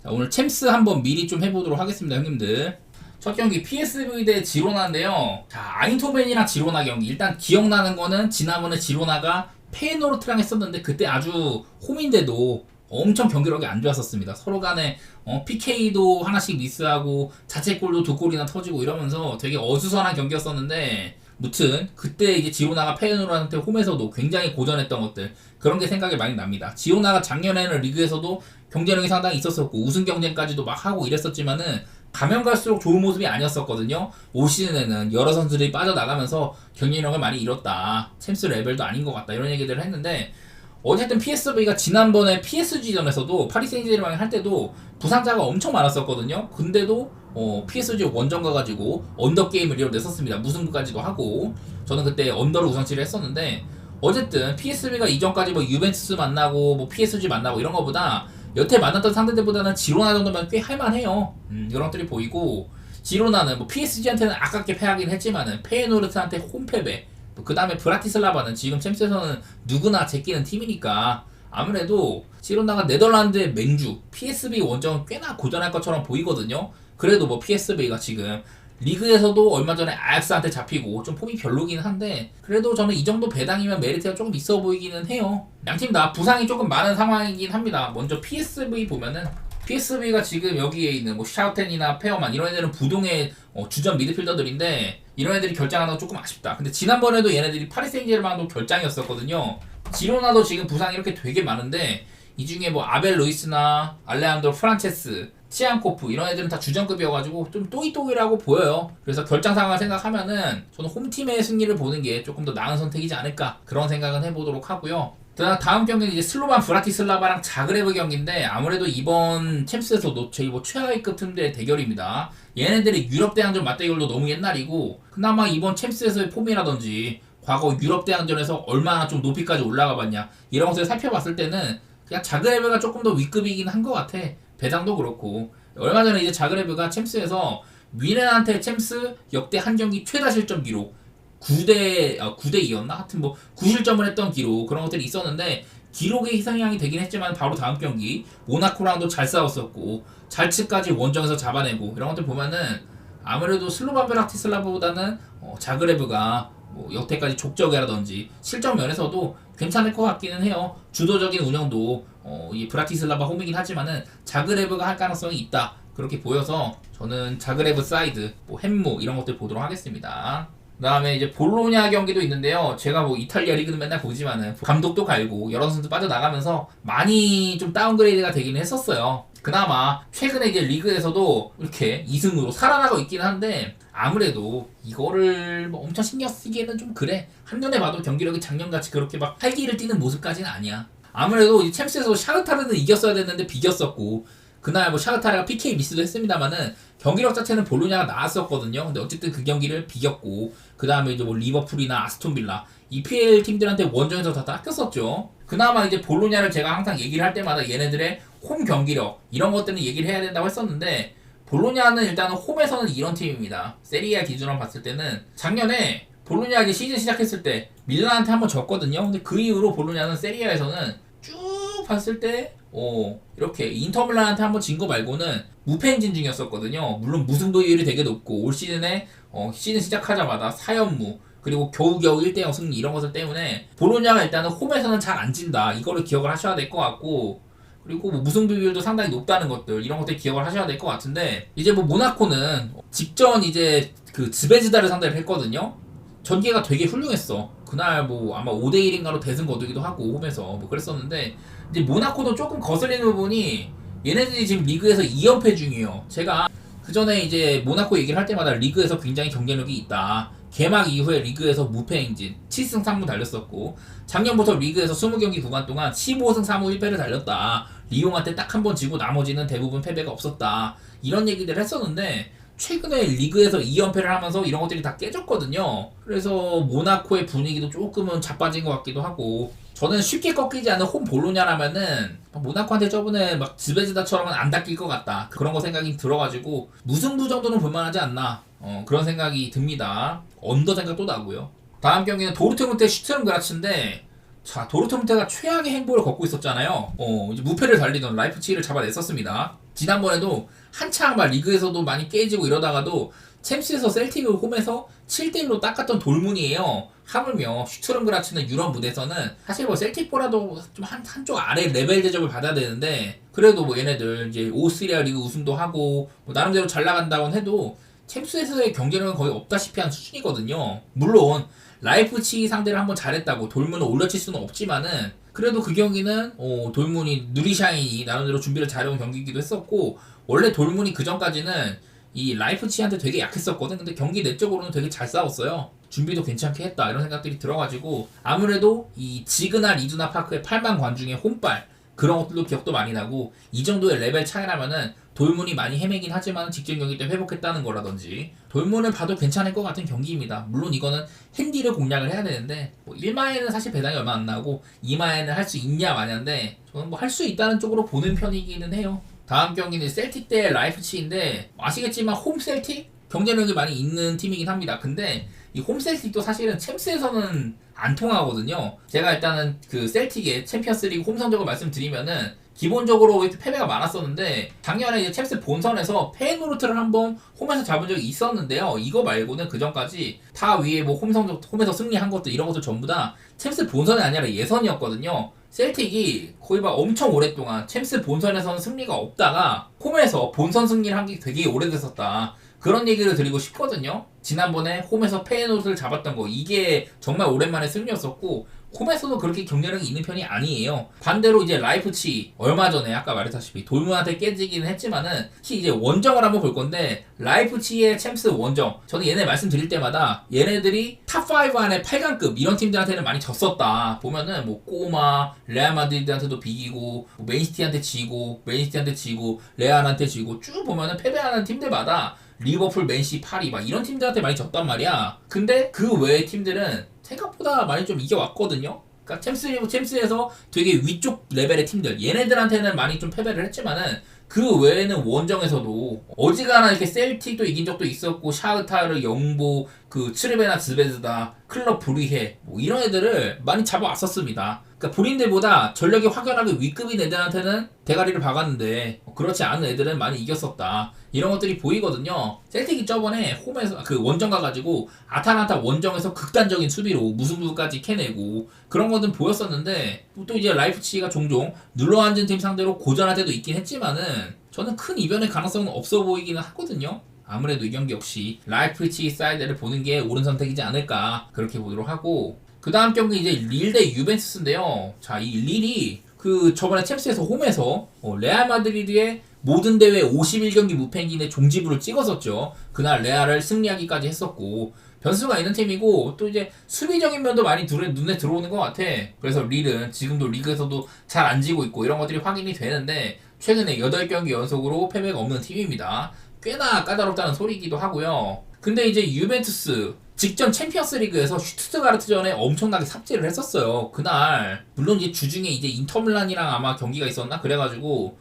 자, 오늘 챔스 한번 미리 좀 해보도록 하겠습니다, 형님들. 첫 경기 PSV 대 지로나인데요. 자, 아인토벤이랑 지로나 경기. 일단 기억나는 거는 지난번에 지로나가 페이노르트랑 했었는데 그때 아주 홈인데도 엄청 경기력이 안 좋았었습니다. 서로 간에 PK도 하나씩 미스하고 자책골도 2골이나 터지고 이러면서 되게 어수선한 경기였었는데, 무튼 그때 이제 지로나가 페이노르한테 홈에서도 굉장히 고전했던 것들, 그런 게 생각이 많이 납니다. 지로나가 작년에는 리그에서도 경쟁력이 상당히 있었었고 우승 경쟁까지도 막 하고 이랬었지만은 가면 갈수록 좋은 모습이 아니었었거든요. 올 시즌에는 여러 선수들이 빠져나가면서 경쟁력을 많이 잃었다, 챔스 레벨도 아닌 것 같다, 이런 얘기들을 했는데, 어쨌든 PSV가 지난번에 PSG전에서도 파리 생제르맹 할 때도 부상자가 엄청 많았었거든요. 근데도 PSG 원정 가가지고 언더 게임을 이뤄냈었습니다. 무승부까지도 하고. 저는 그때 언더로 우승치를 했었는데, 어쨌든 PSV가 이전까지 뭐 유벤투스 만나고 뭐 PSG 만나고 이런 거보다 여태 만났던 상대들보다는 지로나 정도면 꽤 할만해요. 이런 것들이 보이고, 지로나는 뭐 PSG한테는 아깝게 패하긴 했지만은 페이노르트한테 홈패배, 그 다음에 브라티슬라바는 지금 챔스에서는 누구나 제끼는 팀이니까 아무래도 지로나가 네덜란드의 맹주 PSV 원정은 꽤나 고전할 것처럼 보이거든요. 그래도 뭐 PSV가 지금 리그에서도 얼마 전에 아약스한테 잡히고 좀 폼이 별로긴 한데, 그래도 저는 이 정도 배당이면 메리트가 조금 있어 보이기는 해요. 양팀 다 부상이 조금 많은 상황이긴 합니다. 먼저 PSV 보면은, PSV가 지금 여기에 있는 뭐 샤우텐이나 페어만 이런 애들은 부동의 주전 미드필더들인데, 이런 애들이 결장하는 건 조금 아쉽다. 근데 지난번에도 얘네들이 파리 생제르맹도 결장이었었거든요. 지로나도 지금 부상이 이렇게 되게 많은데, 이 중에 뭐 아벨 루이스나 알레한드로 프란체스, 치안코프 이런 애들은 다 주전급이어가지고 좀 또이또이라고 보여요. 그래서 결장 상황을 생각하면은 저는 홈팀의 승리를 보는 게 조금 더 나은 선택이지 않을까, 그런 생각은 해보도록 하고요. 다음 경기는 이제 슬로반 브라티슬라바랑 자그레브 경기인데, 아무래도 이번 챔스에서도 저희 뭐 최하위급 팀들의 대결입니다. 얘네들이 유럽 대항전 맞대결도 너무 옛날이고, 그나마 이번 챔스에서의 폼이라든지 과거 유럽 대항전에서 얼마나 좀 높이까지 올라가 봤냐, 이런 것을 살펴봤을 때는 그냥 자그레브가 조금 더 윗급이긴 한 것 같아. 배당도 그렇고. 얼마 전에 이제 자그레브가 챔스에서 미넨한테 챔스 역대 한 경기 최다 실점 기록 9대2였나? 하여튼 뭐 9실점을 했던 기록, 그런 것들이 있었는데, 기록에 희생양이 되긴 했지만 바로 다음 경기 모나코랑도 잘 싸웠었고 잘츠까지 원정에서 잡아내고, 이런 것들 보면은 아무래도 슬로반 브라티슬라바보다는 자그레브가 뭐 여태까지 족적이라든지 실점 면에서도 괜찮을 것 같기는 해요. 주도적인 운영도 이 브라티슬라바 홈이긴 하지만은 자그레브가 할 가능성이 있다, 그렇게 보여서 저는 자그레브 사이드, 뭐 햄무 이런 것들 보도록 하겠습니다. 그 다음에 이제 볼로냐 경기도 있는데요. 제가 뭐 이탈리아 리그는 맨날 보지만은 감독도 갈고 여러 선수 빠져나가면서 많이 좀 다운그레이드가 되긴 했었어요. 그나마 최근에 이제 리그에서도 이렇게 2승으로 살아나고 있긴 한데, 아무래도 이거를 뭐 엄청 신경 쓰기에는 좀 그래. 한눈에 봐도 경기력이 작년같이 그렇게 막 활기를 띠는 모습까지는 아니야. 아무래도 이 챔스에서 샤흐타르는 이겼어야 됐는데 비겼었고, 그날 뭐 샤흐타르가 PK 미스도 했습니다만은 경기력 자체는 볼로냐가 나았었거든요. 근데 어쨌든 그 경기를 비겼고, 그 다음에 이제 뭐 리버풀이나 아스톤빌라 EPL 팀들한테 원정에서 다 닦였었죠. 그나마 이제 볼로냐를 제가 항상 얘기를 할 때마다 얘네들의 홈 경기력 이런 것들은 얘기를 해야 된다고 했었는데, 볼로냐는 일단은 홈에서는 이런 팀입니다. 세리아 기준으로 봤을 때는 작년에 볼로냐 이제 시즌 시작했을 때 밀란한테 한번 졌거든요. 근데 그 이후로 볼로냐는 세리아에서는 쭉 봤을 때 이렇게 인터밀란한테 한번 진 거 말고는 무패 행진 중이었었거든요. 물론 무승부율이 되게 높고 올 시즌에 시즌 시작하자마자 4연무 그리고 겨우겨우 1대0 승리 이런 것들 때문에 볼로냐가 일단은 홈에서는 잘 안 진다, 이거를 기억을 하셔야 될 것 같고, 그리고 뭐 무승부 비율도 상당히 높다는 것들, 이런 것들 기억을 하셔야 될 것 같은데, 이제 뭐 모나코는 직전 이제 그 즈베즈다를 상대를 했거든요. 전개가 되게 훌륭했어. 그날 뭐 아마 5대1인가로 대승 거두기도 하고 홈에서 뭐 그랬었는데, 이제 모나코도 조금 거슬리는 부분이 얘네들이 지금 리그에서 2연패 중이에요. 제가 그 전에 이제 모나코 얘기를 할 때마다 리그에서 굉장히 경쟁력이 있다, 개막 이후에 리그에서 무패 행진 7승 3무 달렸었고, 작년부터 리그에서 20경기 구간 동안 15승 3무 1패를 달렸다, 리옹한테 딱 한 번 지고 나머지는 대부분 패배가 없었다, 이런 얘기들을 했었는데, 최근에 리그에서 2연패를 하면서 이런 것들이 다 깨졌거든요. 그래서 모나코의 분위기도 조금은 자빠진 것 같기도 하고, 저는 쉽게 꺾이지 않는 홈 볼로냐라면은 모나코한테 저번에 막 즈베즈다처럼은 안 닦일 것 같다, 그런 거 생각이 들어가지고 무승부 정도는 볼만하지 않나, 그런 생각이 듭니다. 언더 생각도 나고요. 다음 경기는 도르트문트 슈트름그라츠인데, 자, 도르트문트가 최악의 행보를 걷고 있었잖아요. 이제 무패를 달리던 라이프치히를 잡아냈었습니다. 지난번에도 한창 막 리그에서도 많이 깨지고 이러다가도 챔스에서 셀틱을 홈에서 7대1로 닦았던 돌문이에요. 하물며 슈투름그라츠는 유럽 무대에서는 사실 뭐 셀틱보다도 좀 한쪽 아래 레벨 대접을 받아야 되는데 그래도 뭐 얘네들 이제 오스트리아 리그 우승도 하고 뭐 나름대로 잘 나간다곤 해도 챔스에서의 경쟁력은 거의 없다시피 한 수준이거든요. 물론 라이프치히 상대를 한번 잘했다고 돌문을 올려칠 수는 없지만은 그래도 그 경기는 돌문이 누리샤인이 나름대로 준비를 잘해온 경기이기도 했었고 원래 돌문이 그 전까지는 이 라이프치히한테 되게 약했었거든. 근데 경기 내적으로는 되게 잘 싸웠어요. 준비도 괜찮게 했다 이런 생각들이 들어가지고 아무래도 이 지그날 이두나 파크의 8만 관중의 홈발 그런 것들도 기억도 많이 나고 이 정도의 레벨 차이라면은 돌문이 많이 헤매긴 하지만 직전 경기 때 회복했다는 거라든지 돌문을 봐도 괜찮을 것 같은 경기입니다. 물론 이거는 핸디를 공략을 해야 되는데 뭐 1마에는 사실 배당이 얼마 안 나오고 2마에는 할 수 있냐 마냐인데 저는 뭐 할 수 있다는 쪽으로 보는 편이기는 해요. 다음 경기는 셀틱 대 라이프치히인데 아시겠지만 홈 셀틱 경쟁력이 많이 있는 팀이긴 합니다. 근데 이 홈 셀틱도 사실은 챔스에서는 안 통하거든요. 제가 일단은 그 셀틱의 챔피언스리그 홈 성적을 말씀드리면은 기본적으로 이렇게 패배가 많았었는데 작년에 이제 챔스 본선에서 페이노르트를 한번 홈에서 잡은 적이 있었는데요. 이거 말고는 그 전까지 다 위에 뭐 홈 성적 홈에서 승리한 것들 이런 것들 전부 다 챔스 본선이 아니라 예선이었거든요. 셀틱이 거의 막 엄청 오랫동안 챔스 본선에서는 승리가 없다가 홈에서 본선 승리를 한 게 되게 오래됐었다. 그런 얘기를 드리고 싶거든요. 지난번에 홈에서 페이노트를 잡았던 거 이게 정말 오랜만에 승리였었고 홈에서도 그렇게 경쟁력이 있는 편이 아니에요. 반대로 이제 라이프치 얼마 전에 아까 말했다시피 돌문한테 깨지기는 했지만은 이제 원정을 한번 볼 건데 라이프치의 챔스 원정 저는 얘네 말씀드릴 때마다 얘네들이 탑5 안에 8강급 이런 팀들한테는 많이 졌었다. 보면은 뭐 꼬마 레알 마드리드한테도 비기고 뭐 맨시티한테 지고 맨시티한테 지고 레알한테 지고 쭉 보면은 패배하는 팀들마다 리버풀, 맨시, 파리 막 이런 팀들한테 많이 졌단 말이야. 근데 그 외의 팀들은 생각보다 많이 좀 이겨왔거든요. 그러니까 챔스에서 되게 위쪽 레벨의 팀들 얘네들한테는 많이 좀 패배를 했지만은 그 외에는 원정에서도 어지간한 이렇게 셀틱도 이긴 적도 있었고 샤흐타르, 영보, 그 츠르베나 즈베즈다, 클럽 브리헤 뭐 이런 애들을 많이 잡아왔었습니다. 그러니까 본인들보다 전력이 확연하게 위급인 애들한테는 대가리를 박았는데 그렇지 않은 애들은 많이 이겼었다. 이런 것들이 보이거든요. 셀틱이 저번에 홈에서 그 원정 가가지고 아탈란타 원정에서 극단적인 수비로 무승부까지 캐내고 그런 것들은 보였었는데 또 이제 라이프치히가 종종 눌러앉은 팀 상대로 고전할 때도 있긴 했지만은 저는 큰 이변의 가능성은 없어 보이기는 하거든요. 아무래도 이 경기 역시 라이프치히 사이드를 보는 게 옳은 선택이지 않을까 그렇게 보도록 하고 그 다음 경기 이제 릴 대 유벤투스인데요. 자, 이 릴이 그 저번에 챔스에서 홈에서 레알 마드리드의 모든 대회 51경기 무패인의 종지부를 찍었었죠. 그날 레알을 승리하기까지 했었고 변수가 있는 팀이고 또 이제 수비적인 면도 많이 눈에 들어오는 것 같아. 그래서 릴은 지금도 리그에서도 잘 안 지고 있고 이런 것들이 확인이 되는데 최근에 8경기 연속으로 패배가 없는 팀입니다. 꽤나 까다롭다는 소리이기도 하고요. 근데 이제 유벤투스 직전 챔피언스 리그에서 슈투트가르트전에 엄청나게 삽질을 했었어요. 그날 물론 이제 주중에 이제 인터밀란이랑 아마 경기가 있었나 그래갖고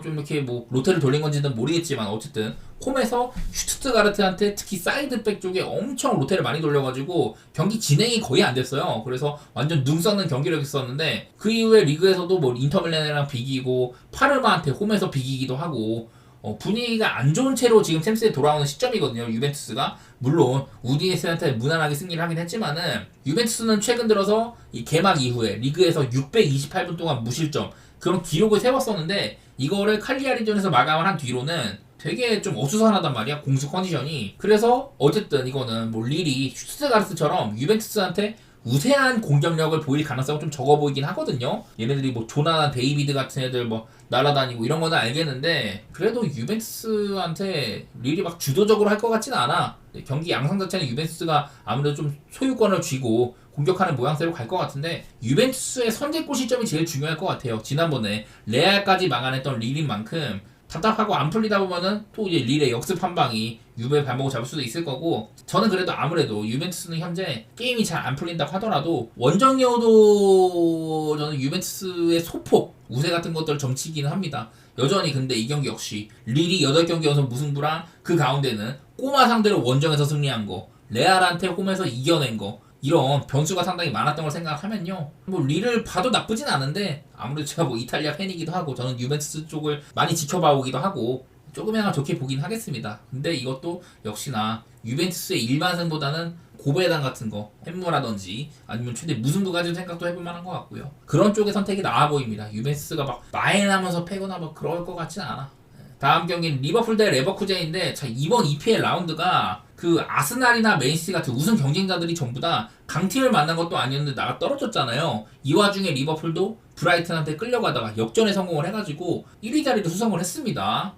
좀 이렇게 뭐 로테를 돌린 건지는 모르겠지만 어쨌든 홈에서 슈투트가르트한테 특히 사이드백 쪽에 엄청 로테를 많이 돌려가지고 경기 진행이 거의 안 됐어요. 그래서 완전 눈 썩는 경기력이 있었는데 그 이후에 리그에서도 뭐 인터밀란이랑 비기고 파르마한테 홈에서 비기기도 하고 분위기가 안 좋은 채로 지금 챔스에 돌아오는 시점이거든요. 유벤투스가 물론 우디네스한테 무난하게 승리를 하긴 했지만은 유벤투스는 최근 들어서 이 개막 이후에 리그에서 628분 동안 무실점 그런 기록을 세웠었는데 이거를 칼리아리전에서 마감을 한 뒤로는 되게 좀 어수선하단 말이야 공수 컨디션이. 그래서 어쨌든 이거는 뭐 릴이 슈투트가르트처럼 유벤투스한테 우세한 공격력을 보일 가능성은 좀 적어 보이긴 하거든요. 얘네들이 뭐 조나단 데이비드 같은 애들 뭐 날아다니고 이런 거는 알겠는데 그래도 유벤투스한테 릴이 막 주도적으로 할 것 같지는 않아. 경기 양상 자체는 유벤투스가 아무래도 좀 소유권을 쥐고 공격하는 모양새로 갈 것 같은데 유벤투스의 선제골 시점이 제일 중요할 것 같아요. 지난번에 레알까지 망한했던 릴인 만큼 답답하고 안 풀리다 보면은 또 이제 릴의 역습 한 방이 유벤 발목을 잡을 수도 있을 거고 저는 그래도 아무래도 유벤투스는 현재 게임이 잘 안 풀린다고 하더라도 원정이어도 저는 유벤투스의 소폭 우세 같은 것들을 점치기는 합니다. 여전히 근데 이 경기 역시 릴이 8경기 연속 무승부랑 그 가운데는 꼬마 상대로 원정에서 승리한 거 레알한테 홈에서 이겨낸 거 이런 변수가 상당히 많았던 걸 생각하면요. 뭐 리를 봐도 나쁘진 않은데 아무래도 제가 뭐 이탈리아 팬이기도 하고 저는 유벤투스 쪽을 많이 지켜봐 오기도 하고 조금이나마 좋게 보긴 하겠습니다. 근데 이것도 역시나 유벤투스의 일반승보다는 고배당 같은 거, 햄무라든지 아니면 최대 무승부가 좀 생각도 해볼 만한 것 같고요. 그런 쪽의 선택이 나아 보입니다. 유벤투스가 막 마인하면서 패거나 막 그럴 것 같진 않아. 다음 경기는 리버풀 대 레버쿠젠인데 자, 이번 EPL 라운드가 그 아스날이나 맨시티 같은 우승 경쟁자들이 전부 다 강팀을 만난 것도 아니었는데 나가 떨어졌잖아요. 이 와중에 리버풀도 브라이튼한테 끌려가다가 역전에 성공을 해가지고 1위 자리를 수성을 했습니다.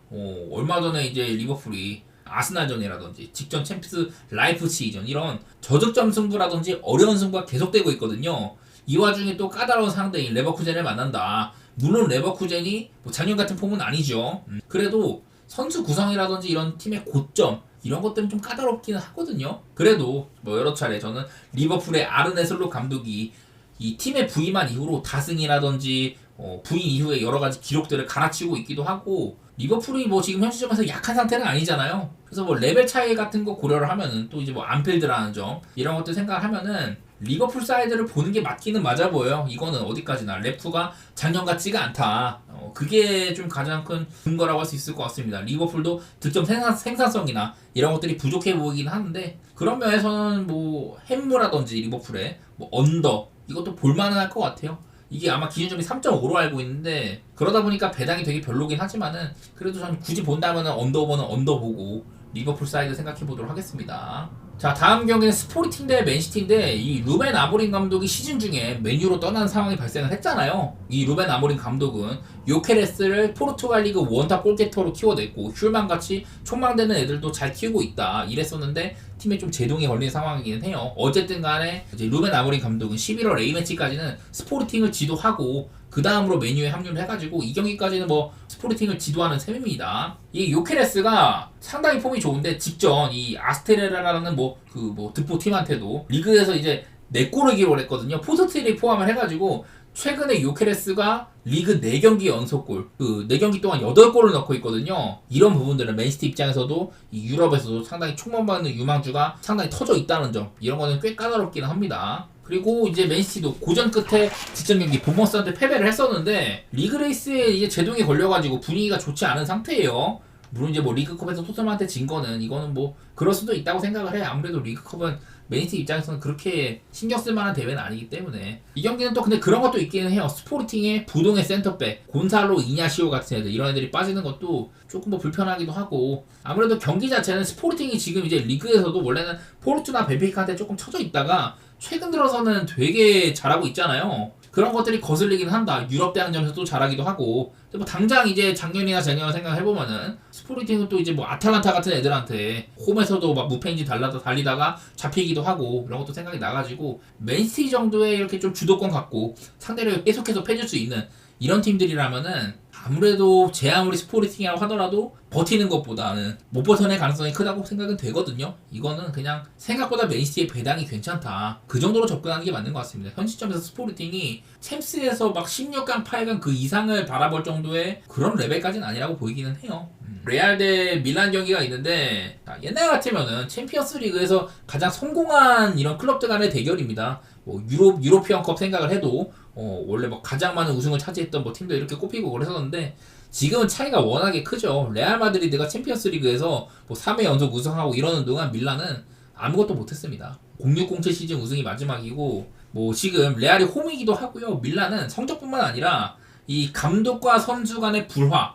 얼마 전에 이제 리버풀이 아스날전이라든지 직전 챔피언스 라이프치히전 이런 저득점 승부라든지 어려운 승부가 계속되고 있거든요. 이 와중에 또 까다로운 상대인 레버쿠젠을 만난다. 물론 레버쿠젠이 뭐 작년 같은 폼은 아니죠. 그래도 선수 구성이라든지 이런 팀의 고점 이런 것들은 좀 까다롭기는 하거든요. 그래도 뭐 여러 차례 저는 리버풀의 아르네 슬롯 감독이 이 팀에 부임한 이후로 다승이라든지 부임 이후에 여러 가지 기록들을 갈아치우고 있기도 하고 리버풀이 뭐 지금 현 시점에서 약한 상태는 아니잖아요. 그래서 뭐 레벨 차이 같은 거 고려를 하면은 또 이제 뭐 안필드라는 점 이런 것들 생각하면은 리버풀 사이드를 보는 게 맞기는 맞아 보여요. 이거는 어디까지나 레프가 작년 같지가 않다. 그게 좀 가장 큰 근거라고 할 수 있을 것 같습니다. 리버풀도 득점 생산성이나 이런 것들이 부족해 보이긴 하는데 그런 면에서는 뭐 햄무라든지 리버풀의 뭐 언더 이것도 볼만은 할 것 같아요. 이게 아마 기준점이 3.5로 알고 있는데 그러다 보니까 배당이 되게 별로긴 하지만은 그래도 저는 굳이 본다면은 언더 오버는 언더 보고 리버풀 사이드 생각해 보도록 하겠습니다. 자, 다음 경기는 스포르팅 대 맨시티인데 이 루벤 아모린 감독이 시즌 중에 맨유로 떠나는 상황이 발생을 했잖아요. 이 루벤 아모린 감독은 요케레스를 포르투갈 리그 원탑 골키퍼로 키워냈고 슐만같이 촉망되는 애들도 잘 키우고 있다 이랬었는데 팀에 좀 제동이 걸린 상황이긴 해요. 어쨌든 간에 이제 루벤 아모린 감독은 11월 A매치까지는 스포르팅을 지도하고 그 다음으로 메뉴에 합류를 해가지고 이 경기까지는 뭐 스포르팅을 지도하는 셈입니다. 이 요케레스가 상당히 폼이 좋은데 직전 이 아스테레라라는 득보 팀한테도 리그에서 이제 4골을 기록을 했거든요. 포스트를 포함을 해가지고 최근에 요케레스가 리그 4경기 연속골, 4경기 동안 8골을 넣고 있거든요. 이런 부분들은 맨시티 입장에서도 이 유럽에서도 상당히 촉망받는 유망주가 상당히 터져 있다는 점, 이런 거는 꽤 까다롭기는 합니다. 그리고 이제 맨시티도 고전 끝에 직전 경기 보머스한테 패배를 했었는데 리그 레이스에 이제 제동이 걸려가지고 분위기가 좋지 않은 상태예요. 물론 이제 뭐 리그컵에서 토트넘한테 진 거는 이거는 뭐 그럴 수도 있다고 생각을 해. 아무래도 리그컵은 맨시티 입장에서는 그렇게 신경 쓸 만한 대회는 아니기 때문에 이 경기는 또 근데 그런 것도 있기는 해요. 스포르팅의 부동의 센터백 곤살로 이냐시오 같은 애들 이런 애들이 빠지는 것도 조금 뭐 불편하기도 하고 아무래도 경기 자체는 스포르팅이 지금 이제 리그에서도 원래는 포르투나 벤피카한테 조금 쳐져 있다가 최근 들어서는 되게 잘하고 있잖아요. 그런 것들이 거슬리긴 한다. 유럽 대항전에서도 잘하기도 하고. 근데 뭐 당장 이제 작년이나 재년 생각해보면은 스포르팅은 또 이제 뭐 아탈란타 같은 애들한테 홈에서도 막 무패인지 달리다가 잡히기도 하고 이런 것도 생각이 나가지고 맨시티 정도의 이렇게 좀 주도권 갖고 상대를 계속해서 패줄 수 있는 이런 팀들이라면은 아무래도 제 아무리 스포르팅이라고 하더라도 버티는 것보다는 못 벗어낼 가능성이 크다고 생각은 되거든요. 이거는 그냥 생각보다 맨시티의 배당이 괜찮다. 그 정도로 접근하는 게 맞는 것 같습니다. 현 시점에서 스포르팅이 챔스에서 막 16강, 8강 그 이상을 바라볼 정도의 그런 레벨까지는 아니라고 보이기는 해요. 레알 대 밀란 경기가 있는데 옛날 같으면은 챔피언스 리그에서 가장 성공한 이런 클럽들 간의 대결입니다. 뭐 유로피언컵 생각을 해도 원래 뭐 가장 많은 우승을 차지했던 뭐 팀도 이렇게 꼽히고 그랬었는데 지금은 차이가 워낙에 크죠. 레알 마드리드가 챔피언스 리그에서 뭐 3회 연속 우승하고 이러는 동안 밀란은 아무것도 못했습니다. 0607 시즌 우승이 마지막이고 뭐 지금 레알이 홈이기도 하고요. 밀란은 성적뿐만 아니라 이 감독과 선수 간의 불화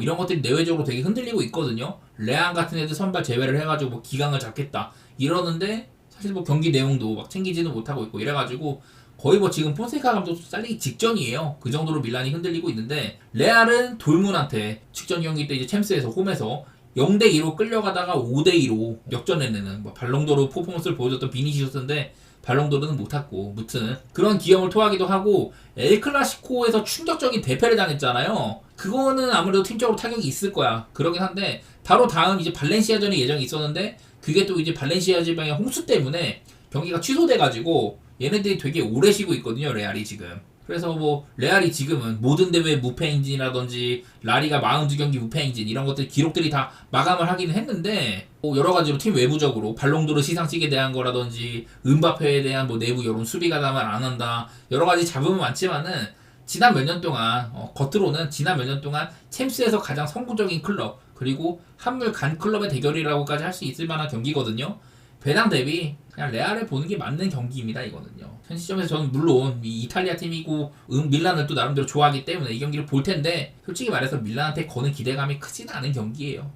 이런 것들이 내외적으로 되게 흔들리고 있거든요. 레알 같은 애들 선발 제외를 해가지고 뭐 기강을 잡겠다 이러는데 사실 뭐 경기 내용도 막 챙기지는 못하고 있고 이래가지고 거의 뭐 지금 폰세카 감독도 잘리기 직전이에요. 그 정도로 밀란이 흔들리고 있는데 레알은 돌문한테 직전 경기 때 이제 챔스에서 홈에서 0대2로 끌려가다가 5대2로 역전해내는 뭐 발롱도르 퍼포먼스를 보여줬던 비니시우스인데 발롱도르는 못했고 무튼 그런 기염을 토하기도 하고 엘클라시코에서 충격적인 대패를 당했잖아요. 그거는 아무래도 팀적으로 타격이 있을 거야. 그러긴 한데 바로 다음 이제 발렌시아전이 예정이 있었는데 그게 또 이제 발렌시아 지방의 홍수 때문에 경기가 취소돼가지고 얘네들이 되게 오래 쉬고 있거든요. 레알이 지금. 그래서 뭐 레알이 지금은 모든 대회 무패 행진이라든지 라리가 42경기 무패 행진 이런 것들 기록들이 다 마감을 하기는 했는데 뭐 여러 가지로 팀 외부적으로 발롱도르 시상식에 대한 거라든지 은바페에 대한 뭐 내부 여론 수비 가담을 안 한다 여러 가지 잡음은 많지만은 지난 몇 년 동안 겉으로는 지난 몇 년 동안 챔스에서 가장 성공적인 클럽 그리고 한물 간 클럽의 대결이라고까지 할 수 있을 만한 경기거든요. 배당 대비 그냥 레알을 보는 게 맞는 경기입니다. 이거는요. 현 시점에서 저는 물론 이 이탈리아 팀이고 밀란을 또 나름대로 좋아하기 때문에 이 경기를 볼 텐데 솔직히 말해서 밀란한테 거는 기대감이 크지는 않은 경기예요.